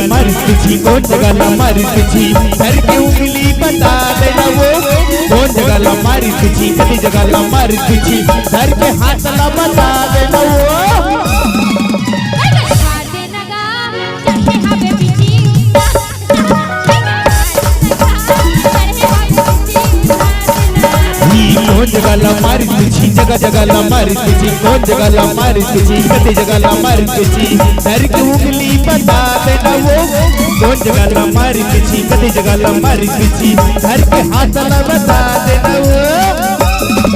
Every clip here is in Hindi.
गला मारी तुझी घर की उंगली बता देना वो कौन जगह मारी तुझी कभी जगह मारी तुझी घर के हाथ ला बता देना वो कौन जगह मारी तुझी जगह जगह मारी तुझी कौन जगह मारी तुझी कभी जगह मारी तुझी घर की उंगली बता देना वो कौन जगह मारी तुझी कभी जगह मारी तुझी घर के हाथ ला बता देना वो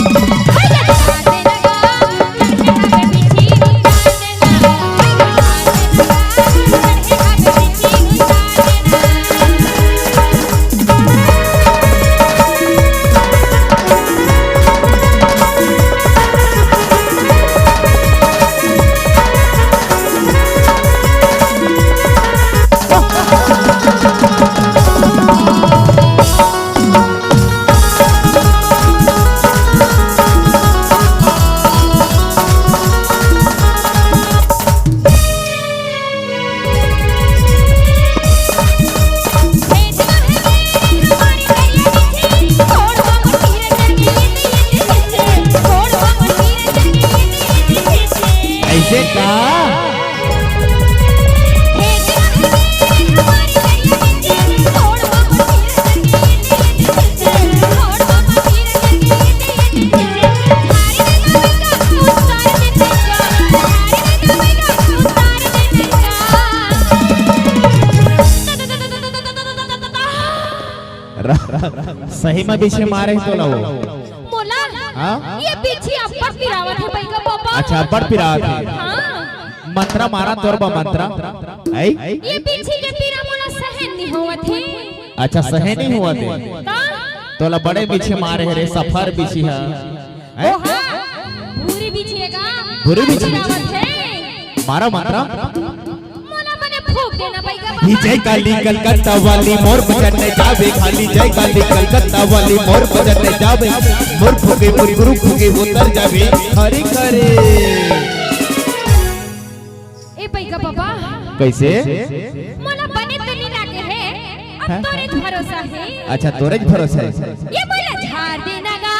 सही में पीछे मारे तो लो मोला हाँ ये पीछे अब्बर पिरावत है भाई का पापा अच्छा अब्बर पिरावत है हाँ मंत्रा मारा तोर बा मंत्रा है ये पीछे के पिरा मोला सहन नहीं हुआ थे अच्छा सहन नहीं हुआ थे तोला बड़े पीछे मारे रे सफर पीछे है ओ हां भूरी पीछेगा भूरी पीछे मारा मंत्रा जय काली कलकत्ता वाली मोर बजने जावे खाली जय काली कलकत्ता वाली मोर बजने जावे मोर फुगे पूरी गुरु फुगे उतर जावे हरे करे ए पैगा बाबा कैसे मोला बने तो नहीं लागे है अब तोरे भरोसा है अच्छा तोरे भरोसा है ये मोला झाड़ देना गा